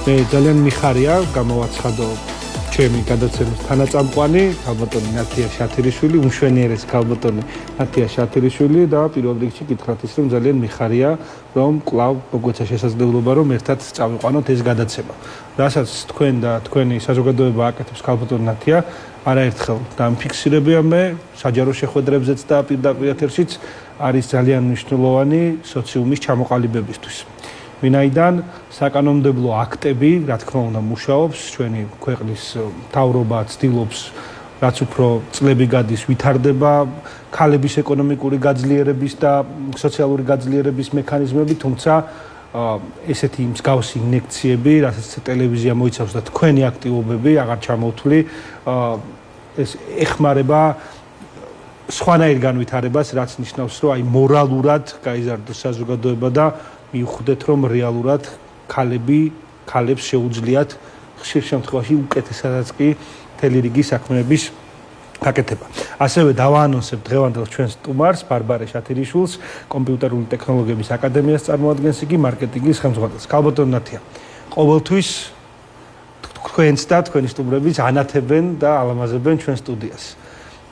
მე ძალიან მიხარია გამოვაცხადო ჩემი გადაცემის თანაწამყვანი ქალბატონი ნათია შათირიშვილი, უმშვენიერეს ქალბატონი ნათია შათირიშვილი და პირველ რიგში გითხრათ ის რომ ძალიან მიხარია რომ კვლავ მოგვეცა შესაძლებლობა რომ ერთად წავიყვანოთ ეს გადაცემა. რასაც თქვენ და თქვენი საზოგადოება აკეთებს ქალბატონი ნათია არაერთხელ დამფიქსირებია მე საჯარო შეხვედრებზეც და პირდაპირ ეთერშიც არის ძალიან მნიშვნელოვანი სოციუმის ჩამოყალიბებისთვის. ვინაიდან საკანონმდებლო აქტები, რა თქმა უნდა, მუშაობს, ჩვენი ქვეყნის მთავრობა ცდილობს, რაც უფრო წლები გადის, ვითარდება ქალების ეკონომიკური გაძლიერების და სოციალური გაძლიერების მექანიზმები, თუმცა ესეთი მსგავსი ინიექციები, რასაც ტელევიზია მოიცავს და თქვენი აქტივობები აღარ ჩამოვთვლი, ეს ეხმარება სხვანაირ განვითარებას, რაც ნიშნავს, რომ აი მორალურად გაიზარდოს საზოგადოება და მიუხვდეთ რომ რეალურად ქალებს შეუძლიათ ხშირ შემთხვევაში უკეთესადაც კი მთელი რიგი საქმეების გაკეთება. ასევე დავაანონსებ დღევანდელ ჩვენს სტუმარს ბარბარე შათირიშვილს, კომპიუტერული ტექნოლოგიების აკადემიას წარმოადგენს იგი მარკეტინგის ხელმძღვანელს. ქალბატონ ნათია, ყოველთვის თქვენს და თქვენი სტუმრების ანათებენ და ალამაზებენ ჩვენ სტუდიას.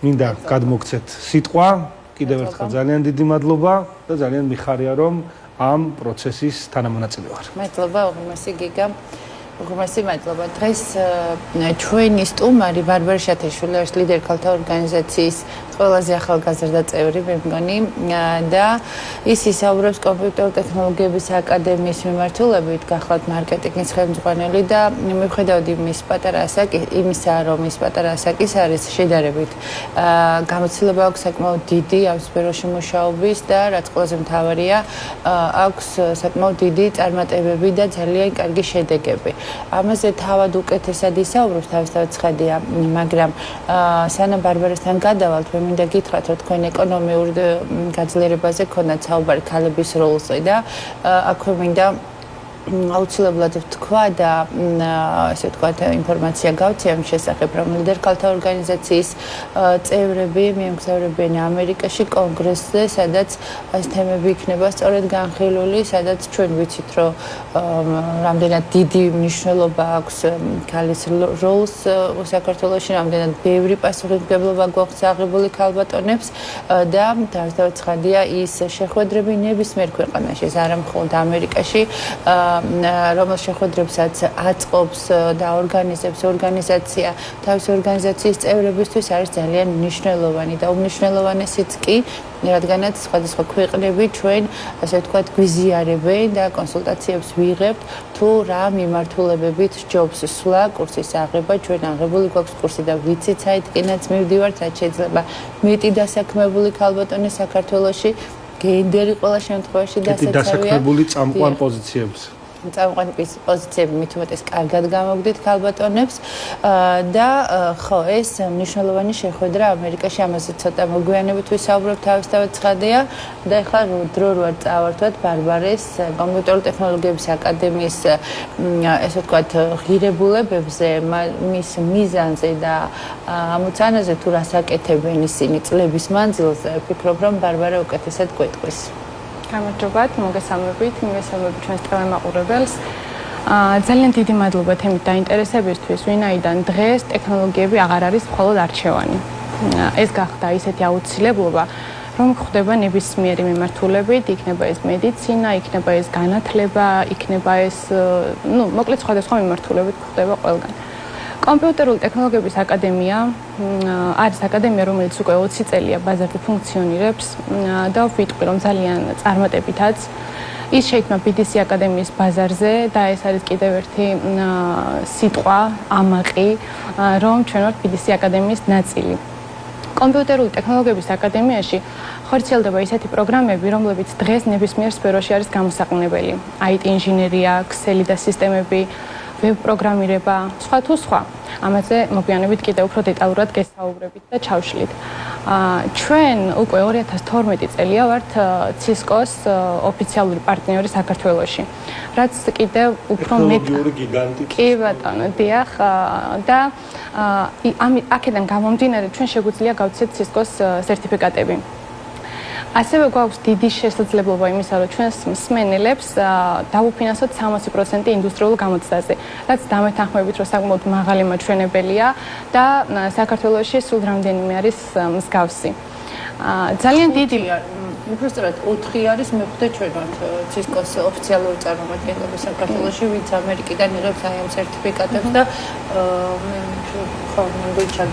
მინდა გადმოგცეთ სიტყვა, კიდევ ერთხელ ძალიან დიდი მადლობა და ძალიან მიხარია რომ ამ პროცესის თანამონაწილე ვარ. მადლობა, უღრმესი გიგა. უღრმესი მადლობა. დღეს ჩვენი სტუმარი ბარბარე შათირიშვილი არის ლიდერ ქალთა ორგანიზაციის ყველაზე ახალგაზრდა წევრი, მე მგონი, და ის ისაუბრებს კომპიუტერულ ტექნოლოგიების აკადემიის მიმართულებით, გახლავთ მარკეტინგის ხელმძღვანელი და მიუხედავად იმისა, რომ ის პატარა ასაკის არის შედარებით გამოცდილება აქვს საკმაოდ დიდი ამ სფეროში მუშაობის და რაც ყველაზე მთავარია, აქვს საკმაოდ დიდი წარმატებები და ძალიან კარგი შედეგები. ამაზე თავად უკეთესად ისაუბრებს თავისთავად ცხადია, მაგრამ სანამ ბარბარესთან გადავალთ, მე მინდა გითხრათ, რომ თქვენ ეკონომიურ გაძლიერებაზე ქონდათ საუბარი ქალების როლზე და აქვე მინდა აუცილებლად ვთქვა და ესე ვთქვათ ინფორმაცია გავცე ამ შესახებ, რომ ლიდერ ქალთა ორგანიზაციის წევრები მიემგზავრებიან ამერიკაში კონგრესზე, სადაც ეს თემები იქნება სწორედ განხილული, სადაც ჩვენ ვიცით, რომ რამდენად დიდი მნიშვნელობა აქვს ქალის როლს საქართველოში, რამდენად ბევრი პასუხისმგებლობა გვაქვს აღებული ქალბატონებს და თავისთავად ცხადია ის შეხვედრები ნებისმიერ ქვეყანაში, არა მხოლოდ ამერიკაში, რომელ შეხვედრებსაც აწყობს და ორგანიზებს ორგანიზაცია თავის ორგანიზაციის წევრებისთვის არის ძალიან მნიშვნელოვანი და უმნიშვნელოვანესიც კი, რადგანაც სხვადასხვა ქვეყნები ჩვენ, ასე ვთქვათ, გვიზიარებენ და კონსულტაციებს ვიღებთ, თუ რა მიმართულებებით ჯობს სვლა, კურსის აღება, ჩვენ აღებული გვაქვს კურსი და ვიცით, საითკენაც მივდივართ, რაც შეიძლება მეტი დასაქმებული ქალბატონი საქართველოში, გენდერი ყველა შემთხვევაში დასაცავია. დასაქმებული წამყვან პოზიციებს. წამყვანი პოზიციები მით უმეტეს კარგად გამოგდით ქალბატონებს და ხო ეს მნიშვნელოვანი შეხვედრა ამერიკაში ამაზე ცოტა მოგვიანებით ვისაუბრებთ თავისთავად ცხადია და ახლა დრო როარ წავართვათ ბარბარეს კომპიუტერული ტექნოლოგიების აკადემიის ესე ვთქვათ ღირებულებებზე, მის მიზანზე და ამოცანაზე თუ რას აკეთებენ ისინი წლების მანძილზე, ვფიქრობ რომ ბარბარე უკეთესად გვეტყვის. გამარჯობათ, მოგესალმებით, მივესალმებით ჩვენს ტელემაყურებელს. ძალიან დიდი მადლობა თემით დაინტერესებისთვის, ვინაიდან დღეს ტექნოლოგიები აღარ არის მხოლოდ არჩევანი. ეს გახდა ისეთი აუცილებლობა, რომ გვხვდება ნებისმიერი მიმართულებით, იქნება ეს მედიცინა, იქნება ეს განათლება, იქნება ეს, მოკლედ სხვადასხვა მიმართულებით გვხვდება ყველგან. კომპიუტერული ტექნოლოგიების აკადემია არის აკადემია, რომელიც უკვე 20 წელია ბაზარზე ფუნქციონირებს და ვიტყვი, რომ ძალიან წარმატებითაც ის შეიქმნა BDC აკადემიის ბაზარზე და ეს არის კიდევ ერთი სიტყვა, ამაყი, რომ ჩვენ ვართ BDC აკადემიის ნაწილი. კომპიუტერული ტექნოლოგიების აკადემიაში ხორციელდება ისეთი პროგრამები, რომლებიც დღეს ნებისმიერ სფეროში არის გამოსაყენებელი. IT ინჟინერია, ქსელი და სისტემები, ვებ პროგრამირება, სხვა თუ სხვა. ამაზე მოგვიანებით კიდევ უფრო დეტალურად გესაუბრებით და ჩავშლით. ჩვენ უკვე 2012 წელია ვართ Cisco-s ოფიციალური პარტნიორი საქართველოში. რაც კიდევ უფრო ტექნოლოგიური გიგანტი. კი ბატონო, დიახ, და აქედან გამომდინარე ჩვენ შეგვიძლია გავცეთ Cisco-s სერტიფიკატები. ასევე გვაქვს დიდი შესაძლებლობა იმისა, რომ ჩვენს მსმენელებს დავუფინანსოთ 60% ინდუსტრიულ გამოცდაზე, რაც დამეთანხმებით, რომ საკმაოდ მაღალი მაჩვენებელია და საქართველოში სულ რამდენიმე არის მსგავსი. ძალიან დიდი უბრალოდ 4 არის მეხუთე ჩვენ ვართ ცისკოს ოფიციალური წარმომადგენლები საქართველოში, ვინც ამერიკიდან იღებს აი ამ სერტიფიკატებს და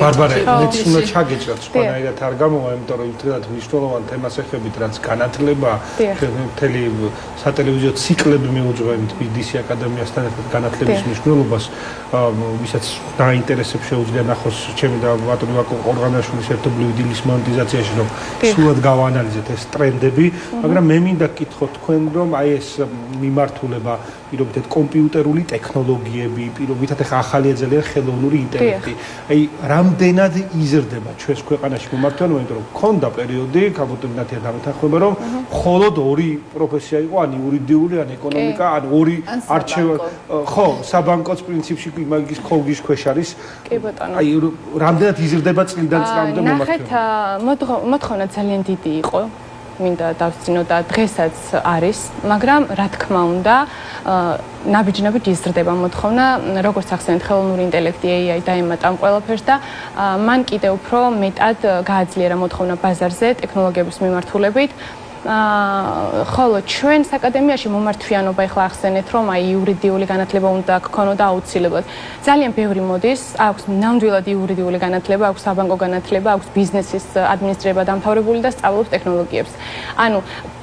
ბარბარა, მეც უნდა ჩაგეჭრათ სხვანაირად არ გამოვა, იმიტომ რომ იმდროინდ მნიშვნელოვან თემას ეხებით, რაც განათლება, მთელი სატელევიზიო ციკლები მიუძღვენთ BDC აკადემიასთან ერთად განათლების მნიშვნელობას, ვისაც დაინტერესებს შეუძლია ნახოს ჩემი და ბატონი ვაკო ყორღანაშვილის ერთობლივი დილის მონეტიზაციაში, რომ სულად გავაანალიზეთ ეს ტრენდები, მაგრამ მე მინდა გკითხოთ თქვენ, რომ აი ეს მიმართულება, პირობითად კომპიუტერული ტექნოლოგიები, პირობითად ახლა ახალია ძალიან ხელოვნური ინტელექტი. აი, რამდენად იზრდება ჩვენს ქვეყანაში მიმართულება, იმიტომ რომ ქონდა პერიოდი, კაბოტინათია დამეთანხმება, რომ მხოლოდ 2 პროფესია იყო, ან იურიდიული, ან ეკონომიკა, ან 2 არჩევა, ხო, საბანკოც პრინციპში მაგის ქოლგის ქვეშ არის. კი ბატონო. აი, რამდენად იზრდება წლიდან წლამდე ნახეთ, მოთხოვნა ძალიან დიდი იყო. მინდა დავსწინო და დღესაც არის, მაგრამ რა თქმა უნდა, ნაბიჯ-ნაბიჯ იზრდება მოთხოვნა, როგორც ახსენეთ, ხელოვნური ინტელექტი AI დაემატა ამ ყველაფერს და მან კიდევ უფრო მეტად გააძლიერა მოთხოვნა ბაზარზე ტექნოლოგიების მიმართულებით. ხოლო ჩვენს აკადემიაში მომართვიანობა ახლა ახსენეთ, რომ აი იურიდიული განათლება უნდა გქონოდა აუცილებლად. ძალიან ბევრი მოდის, აქვს ნამდვილად იურიდიული განათლება, აქვს საბანკო განათლება, აქვს ბიზნესის ადმინისტრირება დამთავრებული და სწავლობს ტექნოლოგიებს. ანუ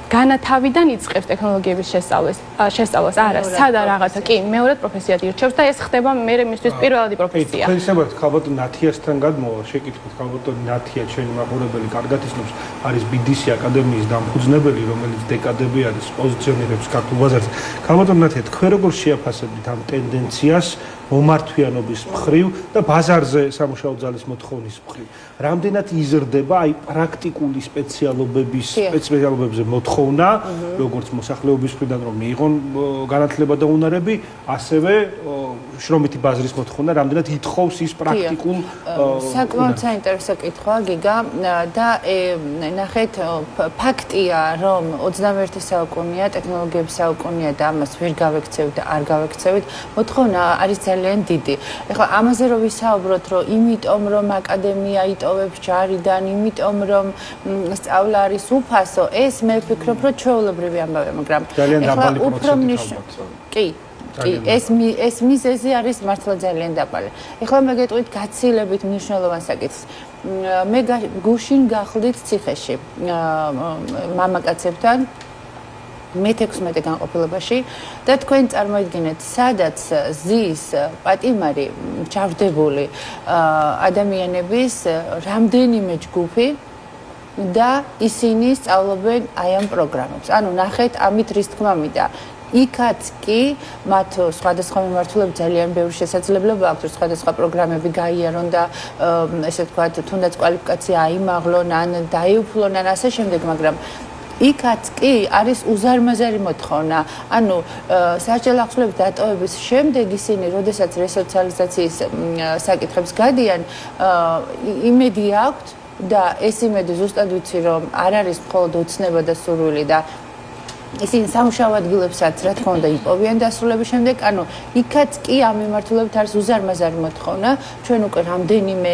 განათავიდან იწყებს ტექნოლოგიების შესწავლას. არა, სადა რაღაცა, კი, მეორად პროფესიად ირჩევს და ეს ხდება მე მისთვის პირველადი პროფესია. თქვენ ისევ ხალბატ ნათიასთან გადმოვა, შეკითხეთ ხალბატ ნათია ჩვენი მაყურებელი კარგად ისნობს, არის BDC აკადემიის დამფუძნებელი, რომელიც დეკადები არის პოზიციონირებს ქართულ ბაზარზე. ხალბატ ნათია, თქვენ როგორ შეაფასებთ ამ ტენდენციას მომართვიანობის მხრივ და ბაზარზე სამუშაო ძალის მოთხოვნის მხრივ? რამდენად იზრდება აი პრაქტიკული სპეციალობებზე მოთხოვნა, როგორც მოსახლეობის მხრიდან რომ მიიღონ განათლება და უნარები, ასევე შრომითი ბაზრის მოთხოვნა, რამდენად ითხოვს ის პრაქტიკულ საკმაოდ საინტერესო კითხვაა გიგა და ნახეთ, ფაქტია, რომ 21 საუკუნეა, ტექნოლოგიების საუკუნეა და ამას ვერ გავექცევით და არ გავექცევით, მოთხოვნა არის ძალიან დიდი. ეხლა ამაზე რომ ვისაუბროთ, რომ იმიტომ რომ აკადემია იტოვებს ჯარიდან, იმიტომ რომ სწავლა არის უფასო, ეს მე ვფიქრობ, რომ ჩვეულებრივი ამბავია, მაგრამ ეხლა უფრო კი, ეს მიზეზი არის მართლა ძალიან დაბალი. ეხლა მე გეტყვით გაცილებით მნიშვნელოვან საკითხს. მე გუშინ გახლდით ციხეში მამაკაცებთან მე-16 განყოფილებაში და თქვენ წარმოიდგინეთ, სადაც ზის პატიმარი ჩავდებული ადამიანების რამდენიმე ჯგუფი და ისინი სწავლობენ აი ამ პროგრამებს. ანუ ნახეთ, ამით რის თქმა მინდა. იქაც კი მათ სხვადასხვა მიმართულებით ძალიან ბევრი შესაძლებლობა აქვთ, რომ სხვადასხვა პროგრამები გაიარონ და ესე ვთქვათ, თუნდაც კვალიფიკაცია აიმაღლონ, ან დაიუფლონ, ან ასე შემდეგ, მაგრამ იქაც კი არის უზარმაზარი მოთხოვნა. ანუ საჯარო ახსნების დატოვების შემდეგ ისინი, როდესაც რესოციალიზაციის საკითხებს გადიან, იმედი აქვთ და ეს იმედი ზუსტად ვიცი, რომ არ არის მხოლოდ ოცნება და სურვილი და ისინი სამუშაო ადგილებსაც რა თქმა უნდა იპოვიან დასრულების შემდეგ, ანუ იქაც კი ამ მიმართულებით არის უზარმაზარი მოთხოვნა. ჩვენ უკვე რამდენიმე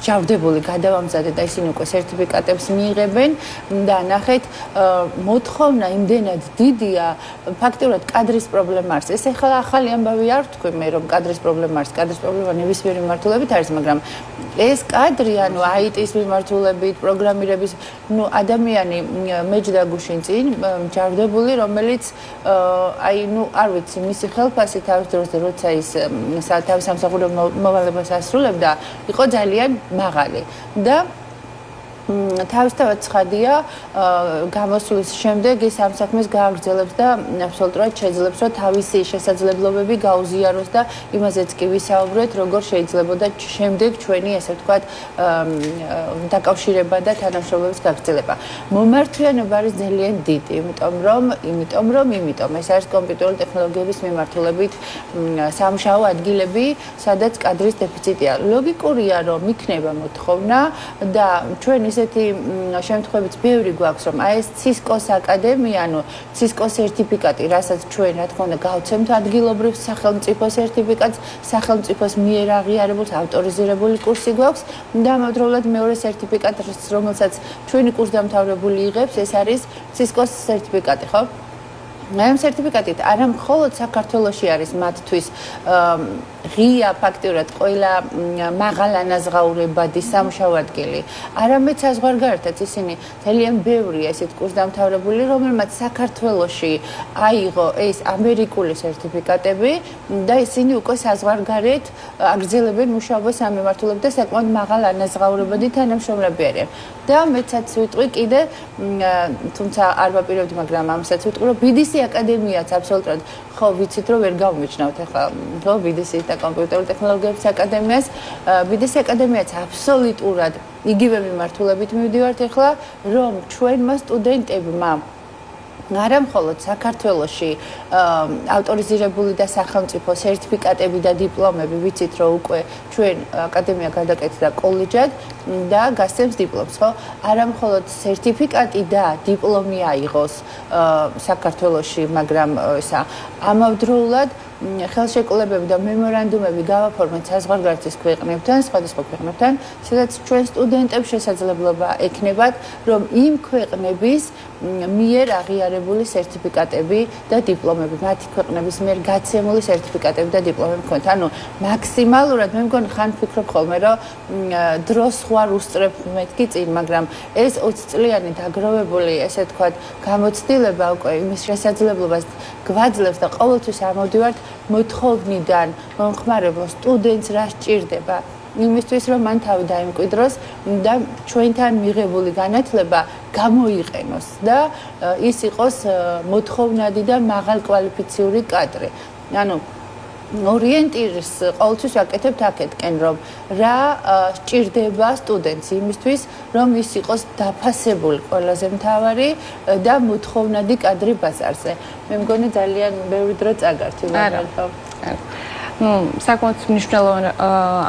ჩავდებული გადავამზადეთ და ისინი უკვე სერტიფიკატებს მიიღებენ და ნახეთ, მოთხოვნა იმდენად დიდია, ფაქტობრივად კადრის პრობლემა არის. ეს ახლა ახალი ამბავი არ ვთქვი მე, რომ კადრის პრობლემა არის. კადრის პრობლემა ნებისმიერი მიმართულებით არის, მაგრამ ეს კადრი, ანუ IT-ის მიმართულებით, პროგრამირების, ადამიანი მეჯდა გუშინ წინ ჯარდებული, რომელიც აი არ ვიცი, მისი ხელფასი თავის დროზე როცა ის თავის სამსახურებო მოვალებას ასრულებდა, იყო ძალიან მაღალი და თავისთავად ცხადია, გამოსვლის შემდეგ ის ამ საქმეს გააგრძელებს და აბსოლუტურად შეძლებს, რომ თავისი შესაძლებლობები გაუზიაროს და იმაზეც კი ვისაუბრეთ, როგორ შეიძლება შემდეგ ჩვენი, ესე ვთქვათ, დაკავშირება და თანამშრომლობის გაგრძელება. მომართვიანობა არის ძალიან დიდი, იმიტომ ეს არის კომპიუტერული ტექნოლოგიების მიმართულებით სამუშაო ადგილები, სადაც კადრის დეფიციტია. ლოგიკურია, რომ იქნება მოთხოვნა და ჩვენ ისეთი შემთხვევებიც ბევრი გვაქვს, რომ აი ეს Cisco-s აკადემია, ანუ Cisco სერტიფიკატი, რასაც ჩვენ რა თქმა უნდა გავცემთ ადგილობრივ სახელმწიფო სერტიფიკატს, სახელმწიფოს მიერ აღიარებულ ავტორიზირებული კურსი გვაქვს და ამავდროულად მეორე სერტიფიკატი, რომელსაც ჩვენი კურსდამთავრებული იღებს, ეს არის Cisco-s სერტიფიკატი, ხო? ამ სერტიფიკატით არა მხოლოდ საქართველოში არის მათთვის ღია ფაქტიურად ყველა მაღალანაზღაურებადი სამუშაო ადგილი. არამედ საზღვარგარეთაც ისინი ძალიან ბევრია ესეთ კურსდამთავრებული, რომელმაც საქართველოში აიღო ეს ამერიკული სერტიფიკატები და ისინი უკვე საზღვარგარეთ აგრძელებენ მუშაობას ამ მიმართულებით და საკმაოდ მაღალანაზღაურებადი თანამშრომლები არიან. და მეცაც ვიტყვი კიდე, თუმცა არ ვაპირებდი, მაგრამ ამასაც ვიტყვი, რომ BDC აკადემიაც აბსოლუტურად ხო ვიცით რომ ვერ გავმიჩნევთ ახლა ხო BDC და კომპიუტერული ტექნოლოგიების აკადემიას BDC აკადემიაც აბსოლუტურად იგივე მიმართულებით მივდივართ ახლა რომ ჩვენმა სტუდენტებმა არა მხოლოდ საქართველოში ავტორიზირებული და სახელმწიფო სერტიფიკატები და დიპლომები ვიცით რომ უკვე ჩვენ აკადემია გადაკეთდა კოლეჯად და გასცემს დიპლომს ხო არა მხოლოდ სერტიფიკატი და დიპლომი აიღოს საქართველოში მაგრამ ისა ამავდროულად ხელშეკრულებები და მემორანდუმები გავაფორმეთ საზღვარგარეთის ქვეყნებთან, სხვადასხვა ქვეყნებთან, სადაც ჩვენ სტუდენტებს შესაძლებლობა ექნებათ, რომ იმ ქვეყნების მიერ აღიარებული სერტიფიკატები და დიპლომები, მათი ქვეყნების მიერ გაცემული სერტიფიკატები და დიპლომები გქონდეთ. ანუ მაქსიმალურად მე მგონი ხან ვფიქრობ ხოლმე, რომ დროს ხوار უსწრებ მეთქი წინ, მაგრამ ეს 20 წლიანი დაგროვებული, ესე ვთქვათ, გამოცდილება უკვე იმის შესაძლებლობას გვაძლევს და ყოველთვის ამოვდივართ მოთხოვნიდან მომხმარებელ სტუდენტს რა სჭირდება იმისთვის რომ მან თავი დაიმკვიდროს და ჩვენთან მიღებული განათლება გამოიყენოს და ის იყოს მოთხოვნადი და მაღალკვალიფიციური კადრი. ანუ ორიენტირს ყოველთვის ვაკეთებთ აქეთკენ რომ რა სჭირდება სტუდენტს იმისთვის რომ ის იყოს დაფასებული ყველაზე მთავარი და მოთხოვნადი კადრი ბაზარზე. მე მგონი ძალიან ბევრი დრო წაგართი მაგალითად. ну, საკმაოდ მნიშვნელოვან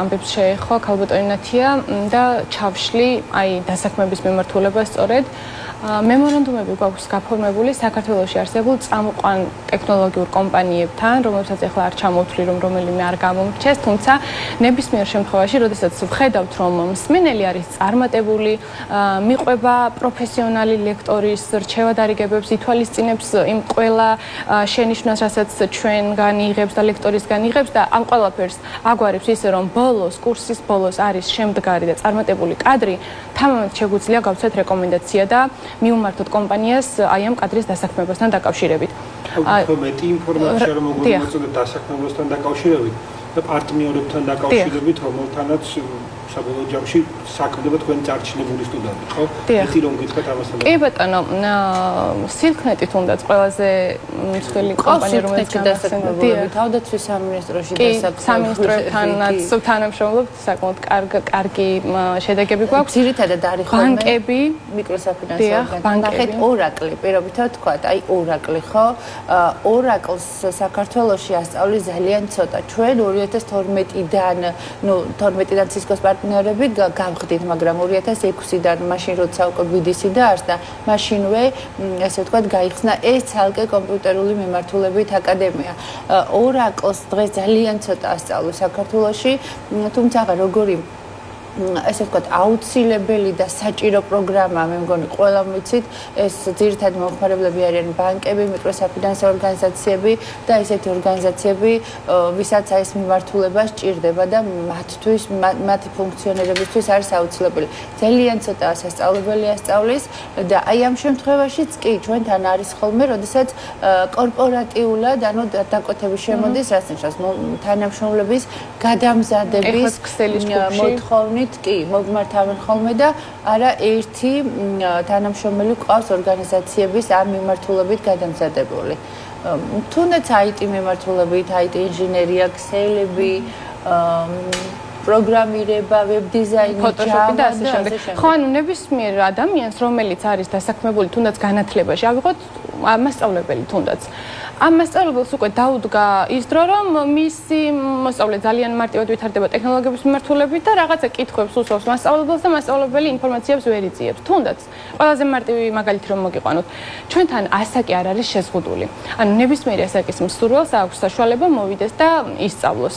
ამბებს შეეხო ქალბატონი ნათია და ჩავშლი აი დასაქმების მიმართულება სწორედ მემორანდუმები გვაქვს გაფორმებული საქართველოში არსებულ წამყვან ტექნოლოგიურ კომპანიებთან, რომელსაც ახლა არ ჩამოვთვლი, რომ რომელიმე არ გამომრჩეს, თუმცა ნებისმიერ შემთხვევაში, როდესაც ვხედავთ, რომ მსმენელი არის წარმატებული, მიყვება პროფესიონალი ლექტორის რჩევა დარიგებებს, ითვალისწინებს იმ ყველა შენიშვნას, რასაც ჩვენგან იღებს და ლექტორისგან იღებს და ამ ყველაფერს აგვარებს ისე, რომ ბოლოს, კურსის ბოლოს არის შემდგარი და წარმატებული კადრი, თამამად შეგვიძლია გავცეთ რეკომენდაცია და მიუმართოთ კომპანიას აი ამ კადრის დასაქმებასთან დაკავშირებით. მეტი ინფორმაცია რომ მოგვიწოდეთ დასაქმებასთან დაკავშირებით და პარტნიორებთან დაკავშირებით, რომელთანაც საბოლოო ჯამში საქმდება თქვენ წარჩინებული სტუდენტი, ხო? მეტი რომ გითხრათ ამასთან. კი ბატონო, სილქნეტი თუნდაც ყველაზე მსხვილი კომპანია რომელიც დასაქმებულები თავდაცვის სამინისტროში სამინისტროთანაც თანამშრომლობთ, საკმაოდ კარგი შედეგები გვაქვს. ძირითადად არის ხოლმე ბანკები, მიკროსაფინანსო ორგანიზაციები, ორაკლი, პირობითად ვთქვათ, აი ორაკლი, ხო? ორაკლს საქართველოში ასწავლის ძალიან ცოტა. ჩვენ 2012-დან, 12-დან Cisco-s პარტნიორები გავხდით, მაგრამ 2006-დან მაშინ როცა უკვე BDC დაარსდა, მაშინვე ესე ვთქვათ, გაიხსნა ეს ცალკე კომპიუტერული მიმართულებით აკადემია. ორაკლს დღეს ძალიან ცოტა ასწავლოს საქართველოში, თუმცა როგორი ესე ვთქვათ, აუცილებელი და საჭირო პროგრამა, მე მგონი ყველამ ვიცით, ეს ძირითადად მომხმარებლები არიან ბანკები, მიკროსაფინანსო ორგანიზაციები და ესეთი ორგანიზაციები, ვისაც ეს მიმართულება სჭირდება და მათთვის, მათი ფუნქციონირებისთვის არის აუცილებელი. ძალიან ცოტა სასწავლებელი ასწავლის და აი ამ შემთხვევაშიც კი ჩვენთან არის ხოლმე, როდესაც კორპორატიულად, ანუ დაკვეთების შემოდის, რაც ნიშნავს თანამშრომლების გადამზადების მოთხოვნით კი მოგმართავენ ხოლმე და არა ერთი თანამშრომელი ყავს ორგანიზაციების ამ მიმართულებით გადამზადებული. თუნდაც IT მიმართულებით, IT ინჟინერია, ქსელები, პროგრამირება, ვებ დიზაინი, ფოტოშოპი და ასე შემდეგ. ხო, ანუ ნებისმიერ ადამიანს, რომელიც არის დასაქმებული თუნდაც განათლებაში, ავიღოთ მასწავლებელი თუნდაც. ამ მასწავლებელს უკვე დაუდგა ის დრო, რომ მისი მოსწავლე ძალიან მარტივად ვითარდება ტექნოლოგიების მიმართულებით და რაღაცა კითხვებს უსვამს მასწავლებელს და მასწავლებელი ინფორმაციებს ვერ იწიებს. თუნდაც ყველაზე მარტივი მაგალითი რომ მოგიყვანოთ, ჩვენთან ასაკი არ არის შეზღუდული. ანუ ნებისმიერი ასაკის მსურველს აქვს საშუალება მოვიდეს და ისწავლოს.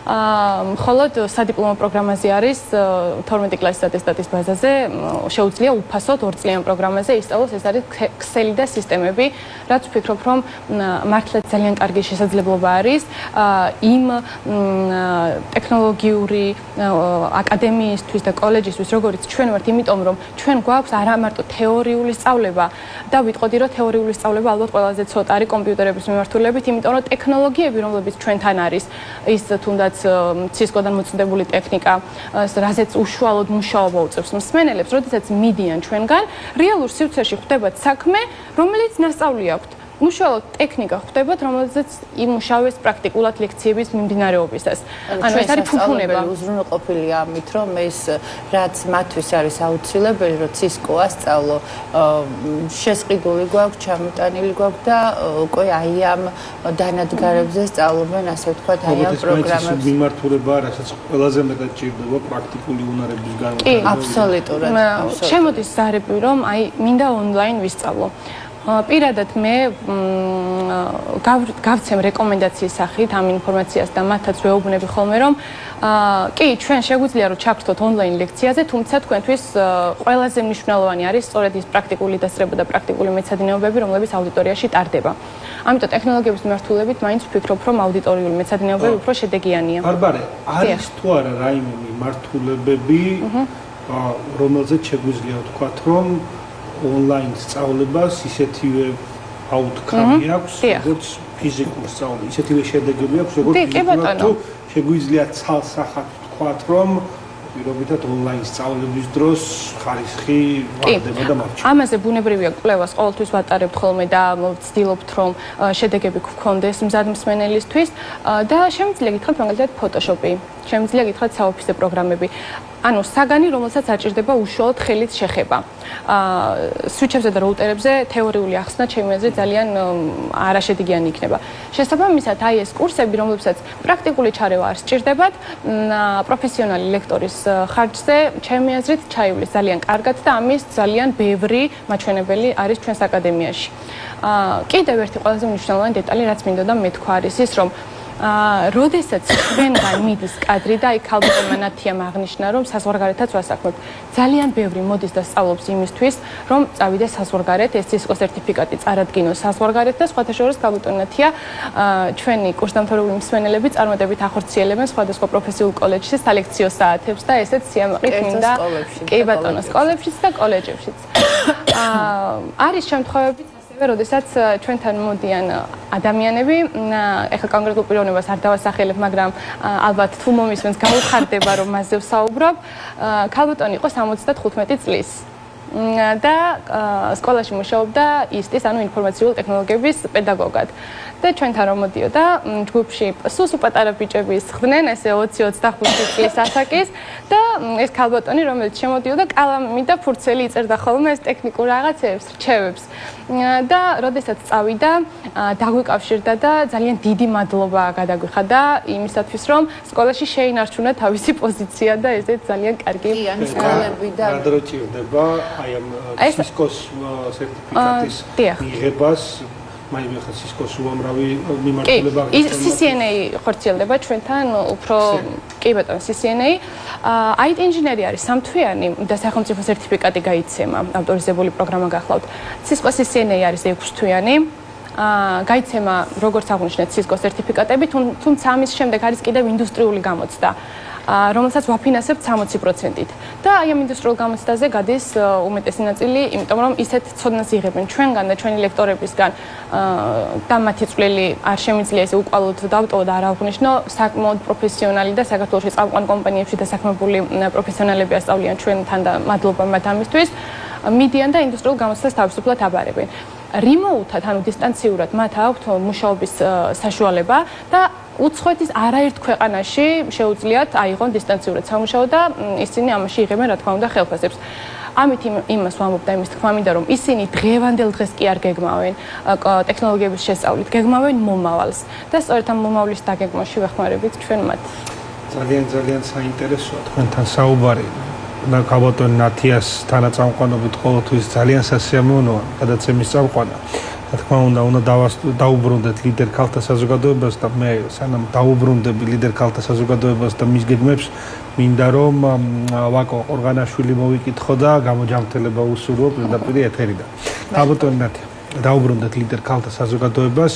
მხოლოდ სადიპლომო პროგრამაზე არის 12 კლასის ატესტატის ბაზაზე შეუძლია უფასოდ 2 წლიან პროგრამაზე ისწავლოს. ეს არის ქსელი და სისტემები, რაც ვფიქრობ, რომ მართლაც ძალიან კარგი შესაძლებლობა არის იმ ტექნოლოგიური აკადემიისთვის და კოლეჯისთვის, როგორც ჩვენ ვართ, იმიტომ რომ ჩვენ გვაქვს არა მარტო თეორიული სწავლება და ვიტყოდი, რომ თეორიული სწავლება ალბათ ყველაზე ცოტა არის კომპიუტერების მიმართულებით, იმიტომ რომ ტექნოლოგიები, რომლებიც ჩვენთან არის, ის თუნდაც Cisco-დან მოწოდებული ტექნიკა, რაზეც უშუალოდ მუშაობა უწევს მსმენელებს, როდესაც მიდიან ჩვენგან, რეალურ სივრცეში ხვდებათ საქმე, რომელიც ნასწავლი აქვთ. უშუალოდ ტექნიკა ხვდებათ, რომელზეც იმუშავეს პრაქტიკულად ლექციების მიმდინარეობისას. ანუ ეს არის ფუფუნება. უზრუნველყოფილია ამით, რომ ეს რაც მათთვის არის აუცილებელი, რომ Cisco-ა სწავლო, შესყიდული გვაქვს, ჩამოტანილი გვაქვს და უკვე აი ამ დანადგარებზე სწავლობენ, ასე ვთქვათ, აი ამ პროგრამებს. ეს მიმართულება, რასაც ყველაზე მეტად ჭირდება პრაქტიკული უნარების განვითარება. კი, აბსოლუტურად. შემოდის ზარები, რომ აი მინდა ონლაინ ვისწავლო. პირადად მე გავცემ რეკომენდაციის სახით ამ ინფორმაციას და მათაც ვეუბნები ხოლმე, რომ კი, ჩვენ შეგვიძლია რომ ჩაგვრთოთ ონლაინ ლექციაზე, თუმცა თქვენთვის ყველაზე მნიშვნელოვანი არის სწორედ ის პრაქტიკული დასწრება და პრაქტიკული მეცადინეობები, რომლებიც აუდიტორიაში ტარდება. ამიტომ ტექნოლოგიების მიმართულებით მაინც ვფიქრობ, რომ აუდიტორიული მეცადინეობები უფრო შედეგიანია. ბარბარე, არის თუ არა რაიმე მიმართულებები, რომელზეც შეგვიძლია ვთქვათ, რომ ონლაინ სწავლებას ისეთივე აუთკამი აქვს, როგორც ფიზიკურ სწავლებას, ისეთივე შედეგები აქვს, როგორც ფიზიკურად თუ შეგვიძლია ცალსახად ვთქვათ, რომ პირობითად ონლაინ სწავლების დროს ხარისხი ვარდება და მარჩა. ამაზე ბუნებრივია კვლევას ყოველთვის ვატარებთ ხოლმე და ვცდილობთ, რომ შედეგები გვქონდეს მზად მსმენელისთვის და შემიძლია გითხრათ მაგალითად Photoshop-ი, შემიძლია გითხრათ საოფისე პროგრამები. ანუ საგანი, რომელსაც აჭირდება უშუალოდ ხელით შეხება. სვიჩებზე და რაუტერებზე თეორიული ახსნა ჩემი აზრით ძალიან არაშედეგიანი იქნება. შესაბამისად, აი ეს კურსები, რომლებსაც პრაქტიკული ჩარევა არ სჭირდებათ, პროფესიონალი ლექტორის ხარჯზე, ჩემი აზრით ჩაივლის ძალიან კარგად და ამის ძალიან ბევრი მაჩვენებელი არის ჩვენს აკადემიაში. კიდევ ერთი ყველაზე მნიშვნელოვანი დეტალი, რაც მინდოდა მეთქვა, არის ის, რომ როდესაც ჩვენგან მიდის კადრი და იქ ალბათ მანათიამ აღნიშნა, რომ საზღვარგარეთაც ვასაქმებთ. ძალიან ბევრი მოდის და სწავლობს იმისთვის, რომ წავიდეს საზღვარგარეთ, ეს Cisco სერტიფიკატი წარადგინოს საზღვარგარეთ და სხვათა შორის ალბათონათია ჩვენი კურსდამთავრებული მსმენელები წარმატებით ახორციელებენ სხვადასხვა პროფესიულ კოლეჯში სალექციო საათებს და ესეც სიამაყით მინდა კი ბატონო სკოლებშიც და კოლეჯებშიც. არის შემთხვევები როდესაც ჩვენთან მოდიან ადამიანები, ეხლა კონკრეტულ პიროვნებას არ დავასახელებ, მაგრამ ალბათ თუ მომისმენს გაუხარდება, რომ მასზე ვსაუბრობ, ქალბატონი იყო 75 წლის და სკოლაში მუშაობდა ისტის, ანუ ინფორმაციული ტექნოლოგიების პედაგოგად. და ჩვენთან რომ მოდიოდა ჯგუფში სუსუ პატარა ბიჭები სხდნენ, ესე 20-25 წლის ასაკის და ეს ქალბატონი რომელიც შემოდიოდა კალამი და ფურცელი იწერდა ხოლმე ეს ტექნიკურ რაღაცებს, რჩევებს. და როდესაც წავიდა, დაგვიკავშირდა და ძალიან დიდი მადლობა გადაგვიხადა იმისათვის, რომ სკოლაში შეინარჩუნა თავისი პოზიცია და ესეც ძალიან კარგი. კი, ანუ სკოლები და რადრო ჭირდება აი ამ Cisco-ს სერტიფიკატის მიღებას. მაინც ხა Cisco-ს უამრავი მიმართულება აქვს. კი, CCNA ხორციელდება ჩვენთან უფრო კი ბატონო CCNA. IT ინჟინერი არის სამთვიანი და სახელმწიფო სერტიფიკატი გაიცემა, ავტორიზებული პროგრამა გახლავთ. Cisco CCNA არის 6 თვიანი. გაიცემა როგორც აღნიშნეთ Cisco სერტიფიკატები, თუმცა ამის შემდეგ არის კიდევ ინდუსტრიული გამოცდა. რომელსაც ვაფინანსებთ 60%-ით. და აი ამ ინდუსტრიულ გამოცდაზე გადის უმეტესი ნაწილი, იმიტომ რომ ისეთ ცოდნას იღებენ ჩვენგან და ჩვენი ლექტორებისგან და მათი წვლილი არ შემიძლია ესე უკვალოდ დავტოვო და არ აღვნიშნო, საკმაოდ პროფესიონალი და საქართველოში წამყვან კომპანიებში დასაქმებული პროფესიონალები ასწავლიან ჩვენთან და მადლობა მათ ამისთვის. მიდიან და ინდუსტრიულ გამოცდას თავისუფლად აბარებენ. რიმოუთად, ანუ დისტანციურად მათ აქვთ მუშაობის საშუალება და უცხოეთის არაერთ ქვეყანაში შეუძლიათ აიღონ დისტანციურად სამუშაო და ისინი ამაში იღებენ რა თქმა უნდა ხელფასებს. ამით იმას ვამბობ და იმის თქმა მინდა რომ ისინი დღევანდელ დღეს კი არ გეგმავენ ტექნოლოგიების შესწავლით, გეგმავენ მომავალს და სწორედ ამ მომავლის დაგეგმვაში ვეხმარებით ჩვენ მათ. ძალიან საინტერესოა თქვენთან საუბარი. და ქალბატონ ნათიას თანაწამყვანობით ყოველთვის ძალიან სასიამოვნოა გადაცემის წამყვანა. რა თქმა უნდა დაუბრუნდეთ ლიდერ ქალთა საზოგადოებას და მე სანამ დაუბრუნდები ლიდერ ქალთა საზოგადოებას და მის გეგმებს მინდა რომ ვაკო ყორღანაშვილი მოვიკითხო და გამოჯანმრთელება უსურვო პირდაპირ ეთერიდან. ქალბატონ ნათია, დაუბრუნდეთ ლიდერ ქალთა საზოგადოებას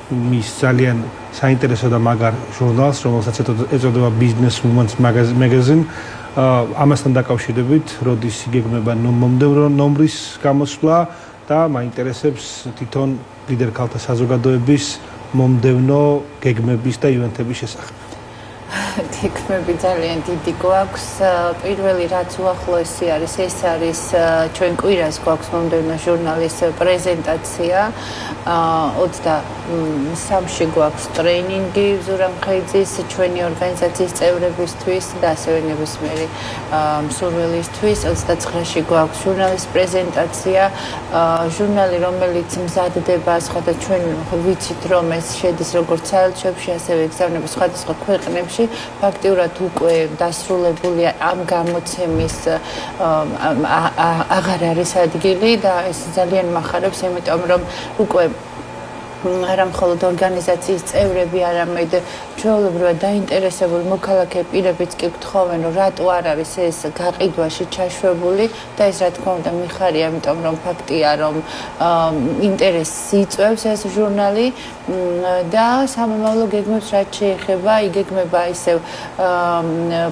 მის ძალიან საინტერესო და მაგარ ჟურნალს, რომელსაც ეწოდება Business Women's Magazine. ამასთან დაკავშირებით, როდის იგეგმება მომდევნო ნომრის გამოსვლა და მაინტერესებს თვითონ ლიდერ ქალთა საზოგადოების მომდევნო გეგმების და ივენთების შესახებ. თქმები ძალიან დიდი გვაქვს. პირველი რაც უახლოესი არის, ეს არის ჩვენ კვირას გვაქვს მომდევნო ჟურნალის პრეზენტაცია. 23-ში გვაქვს ტრეინინგი ზურამ ხეიძის ჩვენი ორგანიზაციის წევრებისთვის და ასევე ნებისმიერი მსურველისთვის. 29-ში გვაქვს ჟურნალის პრეზენტაცია. ჟურნალი, რომელიც მზადდება სხვადასხვა ჩვენ ვიცით რომ ეს შედის როგორც საელჩოებში, ასევე იგზავნება სხვადასხვა ქვეყნებში. ფაქტიურად უკვე დასრულებულია ამ გამოცემის აღარ არის ადგილი და ეს ძალიან მახარებს, იმიტომ რომ უკვე არა მხოლოდ ორგანიზაციის წევრები, არამედ ჩვეულებრივად დაინტერესებული მოქალაქე პირებიც კი გთხოვენ, რომ რატო არ არის ეს გაყიდვაში ჩაშვებული და ეს რა თქმა უნდა მიხარია, იმიტომ რომ ფაქტია, რომ ინტერესს იწვევს ეს ჟურნალი და სამომავლო გეგმებს რაც შეეხება, იგეგმება ისევ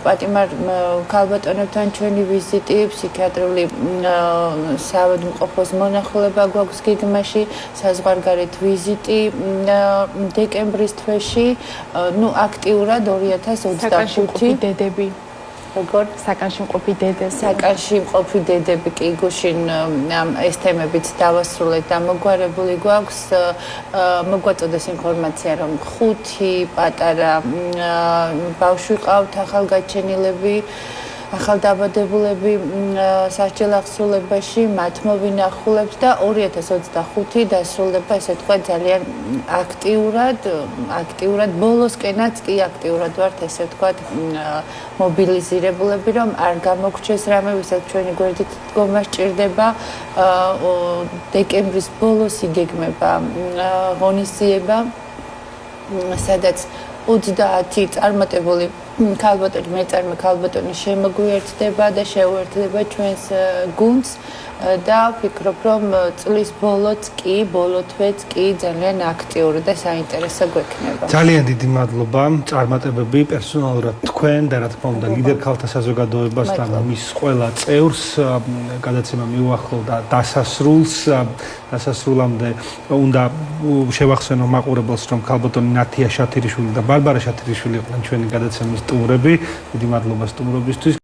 პატიმარ ქალბატონებთან ჩვენი ვიზიტი, ფსიქიატრიული საავადმყოფოს მონახულება გვაქვს გეგმაში, საზღვარგარეთ ვიზიტი დეკემბრის თვეში, აქტიურად 2025 დედები. როგორ საკანში მყოფი დედები. საკანში მყოფი დედები კი გუშინ ეს თემებიც დავასრულეთ და მოგვარებული გვაქვს. მოგვაწოდეს ინფორმაცია, რომ 5 პატარა ბავშვი ყავთ ახალგაჩენილები. ახალდაბადებულები სასჯელ აღსრულებაში მათ მოვინახულებთ და 2025 დასრულდება ესე თქვა ძალიან აქტიურად ბოლოსკენაც კი აქტიურად ვართ ესე თქვა მობილიზირებულები რომ არ გამოგრჩეს რამე ვისაც ჩვენი გვერდით დგომა სჭირდება დეკემბრის ბოლოს იგეგმება ღონისძიება სადაც 30 წარმატებული ქალბატონი მეწარმე ქალბატონი შემოგვიერთდება და შეუერთდება ჩვენს გუნდს და ვფიქრობ რომ წლის ბოლო თვეც კი ძალიან აქტიური და საინტერესო გვექნება. ძალიან დიდი მადლობა წარმატებები პერსონალურად თქვენ და რა თქმა უნდა ლიდერ ქალთა საზოგადოებას და მის ყველა წევრს გადაცემა მიუახლოვდა დასასრულამდე უნდა შევახსენო მაყურებელს რომ ქალბატონი ნათია შათირიშვილი და ბარბარა შათირიშვილი იყვნენ ჩვენი გადაცემის სტუმრები. დიდი მადლობა სტუმრობისთვის.